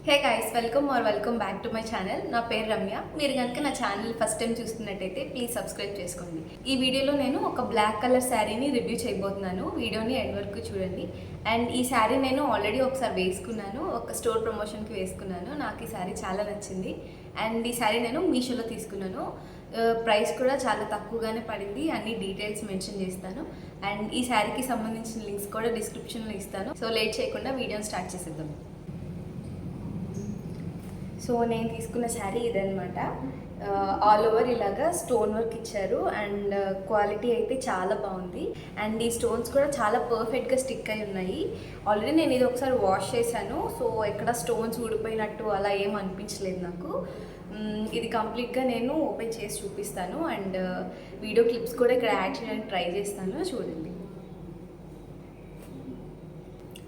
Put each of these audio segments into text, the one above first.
Hey guys, welcome back to my channel. నా పేరు రమ్య. మీరు కనుక నా ఛానల్ ఫస్ట్ టైం చూస్తున్నట్టయితే ప్లీజ్ సబ్స్క్రైబ్ చేసుకోండి. ఈ వీడియోలో నేను ఒక బ్లాక్ కలర్ శారీని రివ్యూ చేయబోతున్నాను. వీడియోని ఎండ్ వరకు చూడండి. అండ్ ఈ శారీ నేను ఆల్రెడీ ఒకసారి వేసుకున్నాను, ఒక స్టోర్ ప్రమోషన్కి వేసుకున్నాను. నాకు ఈ శారీ చాలా నచ్చింది. అండ్ ఈ శారీ నేను మీషోలో తీసుకున్నాను. ప్రైస్ కూడా చాలా తక్కువగానే పడింది. అన్ని డీటెయిల్స్ మెన్షన్ చేస్తాను. అండ్ ఈ శారీకి సంబంధించిన లింక్స్ కూడా డిస్క్రిప్షన్లో ఇస్తాను. సో లేట్ చేయకుండా వీడియోని స్టార్ట్ చేసేద్దాం. సో నేను తీసుకున్న శారీ ఇదనమాట. ఆల్ ఓవర్ ఇలాగా స్టోన్ వర్క్ ఇచ్చారు. అండ్ క్వాలిటీ అయితే చాలా బాగుంది. అండ్ ఈ స్టోన్స్ కూడా చాలా పర్ఫెక్ట్గా స్టిక్ అయి ఉన్నాయి. ఆల్రెడీ నేను ఇది ఒకసారి వాష్ చేశాను. సో ఎక్కడ స్టోన్స్ ఊడిపోయినట్టు అలా ఏం అనిపించలేదు నాకు. ఇది కంప్లీట్గా నేను ఓపెన్ చేసి చూపిస్తాను. అండ్ వీడియో క్లిప్స్ కూడా ఇక్కడ యాడ్ చేయడానికి ట్రై చేస్తాను, చూడండి.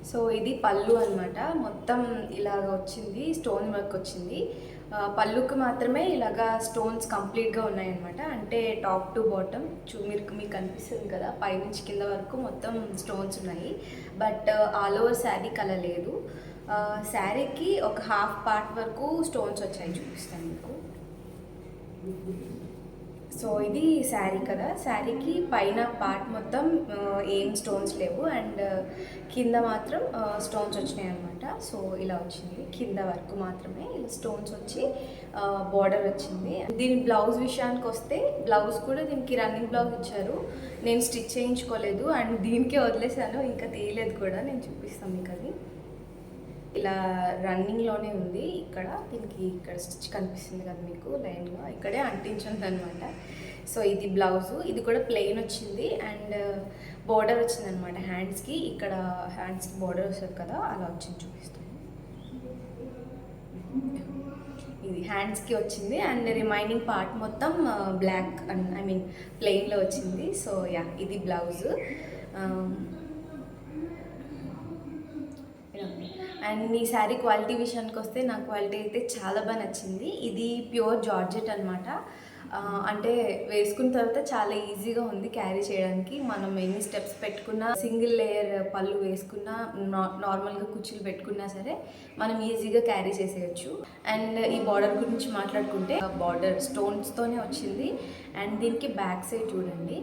సో ఇది పళ్ళు అనమాట. మొత్తం ఇలాగ వచ్చింది, స్టోన్ వర్క్ వచ్చింది. పళ్ళుకి మాత్రమే ఇలాగా స్టోన్స్ కంప్లీట్గా ఉన్నాయన్నమాట. అంటే టాప్ టు బాటమ్ మీకు కనిపిస్తుంది కదా, పైనుంచి కింద వరకు మొత్తం స్టోన్స్ ఉన్నాయి. But all over sari colour లేదు. శారీకి ఒక హాఫ్ పార్ట్ వరకు స్టోన్స్ వచ్చాయి, చూపిస్తాను మీకు. సో ఇది శారీ కదా, శారీకి పైన పార్ట్ మొత్తం ఏం స్టోన్స్ లేవు. అండ్ కింద మాత్రం స్టోన్స్ వచ్చినాయి అనమాట. సో ఇలా వచ్చింది, కింద వరకు మాత్రమే ఇలా స్టోన్స్ వచ్చి బార్డర్ వచ్చింది. దీని బ్లౌజ్ విషయానికి వస్తే, బ్లౌజ్ కూడా దీనికి రన్నింగ్ బ్లౌజ్ ఇచ్చారు. నేను స్టిచ్ చేయించుకోలేదు అండ్ దీనికే వదిలేసాను, ఇంకా తీయలేదు కూడా. నేను చూపిస్తాను మీకు అది. ఇలా రన్నింగ్లోనే ఉంది. దీనికి ఇక్కడ స్టిచ్ కనిపిస్తుంది కదా మీకు, లైన్గా ఇక్కడే అంటించింది అనమాట. సో ఇది బ్లౌజు, ఇది కూడా ప్లెయిన్ వచ్చింది. అండ్ బోర్డర్ వచ్చింది అనమాట హ్యాండ్స్కి. ఇక్కడ హ్యాండ్స్కి బోర్డర్ వస్తుంది కదా, అలా వచ్చింది, చూపిస్తాను. ఇది హ్యాండ్స్కి వచ్చింది. అండ్ రిమైనింగ్ పార్ట్ మొత్తం బ్లాక్ ప్లెయిన్లో వచ్చింది. సో యా, ఇది బ్లౌజు. అండ్ ఈ శారీ క్వాలిటీ విషయానికి వస్తే, నా క్వాలిటీ అయితే చాలా బాగా నచ్చింది. ఇది ప్యూర్ జార్జెట్ అనమాట. అంటే వేసుకున్న తర్వాత చాలా ఈజీగా ఉంది క్యారీ చేయడానికి. మనం ఎన్ని స్టెప్స్ పెట్టుకున్నా, సింగిల్ లేయర్ పళ్ళు వేసుకున్నా, నార్మల్గా కుచ్చులు పెట్టుకున్నా సరే మనం ఈజీగా క్యారీ చేసేయచ్చు. అండ్ ఈ బార్డర్ గురించి మాట్లాడుకుంటే, బార్డర్ స్టోన్స్తోనే వచ్చింది. అండ్ దీనికి బ్యాక్ సైడ్ చూడండి,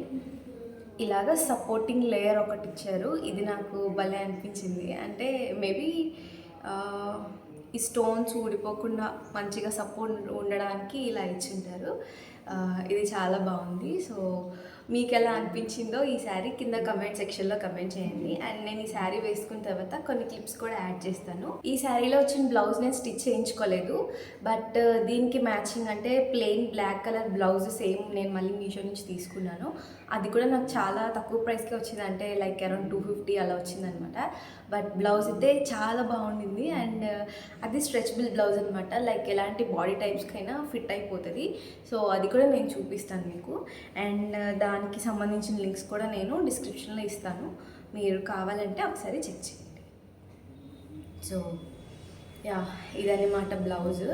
ఇలాగ సపోర్టింగ్ లేయర్ ఒకటి ఇచ్చారు. ఇది నాకు భలే అనిపించింది. అంటే మేబీ ఈ స్టోన్స్ ఊడిపోకుండా మంచిగా సపోర్ట్ ఉండడానికి ఇలా ఇచ్చింటారు. ఇది చాలా బాగుంది. సో మీకు ఎలా అనిపించిందో ఈ శారీ కింద కమెంట్ సెక్షన్లో కమెంట్ చేయండి. అండ్ నేను ఈ శారీ వేసుకున్న తర్వాత కొన్ని క్లిప్స్ కూడా యాడ్ చేస్తాను. ఈ శారీలో వచ్చిన బ్లౌజ్ నేను స్టిచ్ చేయించుకోలేదు. బట్ దీనికి మ్యాచింగ్ అంటే plain black colour blouse same నేను మళ్ళీ మీషో నుంచి తీసుకున్నాను. అది కూడా నాకు చాలా తక్కువ ప్రైస్కి వచ్చింది. అంటే లైక్ అరౌండ్ 250 అలా వచ్చిందనమాట. బట్ బ్లౌజ్ అయితే చాలా బాగుండింది. అండ్ అది స్ట్రెచబుల్ బ్లౌజ్ అనమాట. లైక్ ఎలాంటి బాడీ టైప్స్కైనా ఫిట్ అయిపోతుంది. సో అది కూడా నేను చూపిస్తాను మీకు. అండ్ దానికి సంబంధించిన లింక్స్ కూడా నేను డిస్క్రిప్షన్లో ఇస్తాను, మీరు కావాలంటే ఒకసారి చెక్ చేయండి. సో యా, ఇదన్నమాట బ్లౌజ్.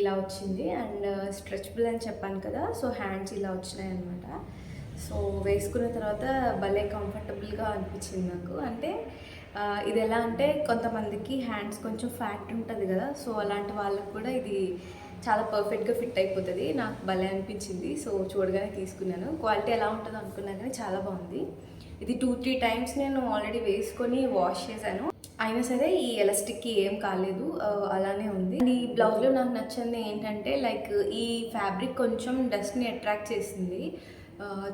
ఇలా వచ్చింది. అండ్ స్ట్రెచబుల్ అని చెప్పాను కదా, సో హ్యాండ్స్ ఇలా వచ్చినాయి అనమాట. సో వేసుకున్న తర్వాత భలే కంఫర్టబుల్గా అనిపించింది నాకు. అంటే ఇది ఎలా అంటే, కొంతమందికి హ్యాండ్స్ కొంచెం ఫ్యాట్ ఉంటుంది కదా, సో అలాంటి వాళ్ళకి కూడా ఇది చాలా పర్ఫెక్ట్గా ఫిట్ అయిపోతుంది. నాకు భలే అనిపించింది. సో చూడగానే తీసుకున్నాను. క్వాలిటీ ఎలా ఉంటుందో అనుకున్నాను, కానీ చాలా బాగుంది. ఇది 2-3 టైమ్స్ నేను ఆల్రెడీ వేసుకొని వాష్ చేశాను, అయినా సరే ఈ ఎలాస్టిక్కి ఏం కాలేదు, అలానే ఉంది. ఈ బ్లౌజ్లో నాకు నచ్చింది ఏంటంటే, లైక్ ఈ ఫ్యాబ్రిక్ కొంచెం డస్ట్ని అట్రాక్ట్ చేసింది.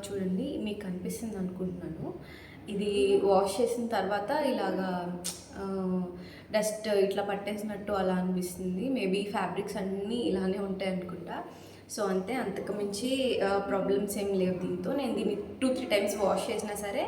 చూడండి, మీకు కనిపిస్తుంది అనుకుంటున్నాను. ఇది వాష్ చేసిన తర్వాత ఇలాగా డస్ట్ ఇట్లా పట్టేసినట్టు అలా అనిపిస్తుంది. మేబీ ఫ్యాబ్రిక్స్ అన్నీ ఇలానే ఉంటాయి అనుకుంటా. సో అంతే, అంతకుమించి ప్రాబ్లమ్స్ ఏం లేవు దీంతో. నేను దీన్ని 2-3 టైమ్స్ వాష్ చేసినా సరే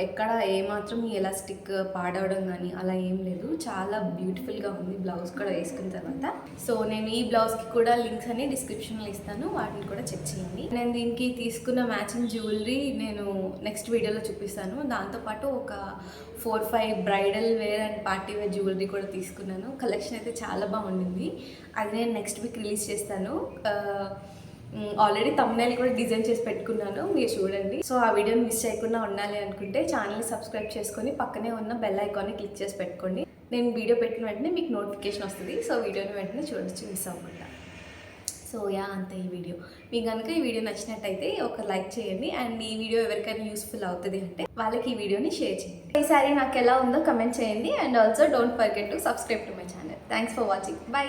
ఎక్కడ ఏమాత్రం ఈ ఎలాస్టిక్ పాడవడం కానీ అలా ఏం లేదు. చాలా బ్యూటిఫుల్గా ఉంది బ్లౌజ్ కూడా వేసుకున్న తర్వాత. సో నేను ఈ బ్లౌజ్కి కూడా లింక్స్ అన్ని డిస్క్రిప్షన్లో ఇస్తాను, వాటిని కూడా చెక్ చేయండి. నేను దీనికి తీసుకున్న మ్యాచింగ్ జ్యువెలరీ నేను నెక్స్ట్ వీడియోలో చూపిస్తాను. దాంతోపాటు ఒక 4-5 bridal wear and party wear jewellery కూడా తీసుకున్నాను. కలెక్షన్ అయితే చాలా బాగుండింది. అది నేను నెక్స్ట్ వీక్ రిలీజ్ చేస్తాను. ఆల్రెడీ థంబ్నెయిల్ కూడా డిజైన్ చేసి పెట్టుకున్నాను, మీరు చూడండి. సో ఆ వీడియోని మిస్ చేయకుండా ఉండాలి అనుకుంటే ఛానల్ని సబ్స్క్రైబ్ చేసుకొని పక్కనే ఉన్న బెల్ ఐకాన్ని క్లిక్ చేసి పెట్టుకోండి. నేను వీడియో పెట్టిన వెంటనే మీకు నోటిఫికేషన్ వస్తుంది. సో వీడియోని వెంటనే చూడొచ్చు మిస్ అవ్వకుండా. సో అంతే ఈ వీడియో. మీకు కనుక ఈ వీడియో నచ్చినట్టయితే ఒక లైక్ చేయండి. అండ్ ఈ వీడియో ఎవరికైనా యూస్ఫుల్ అవుతుంది అంటే వాళ్ళకి ఈ వీడియోని షేర్ చేయండి. ఈ సారీ నాకు ఎలా ఉందో కమెంట్ చేయండి. And also don't forget to subscribe to my channel. Thanks for watching. By.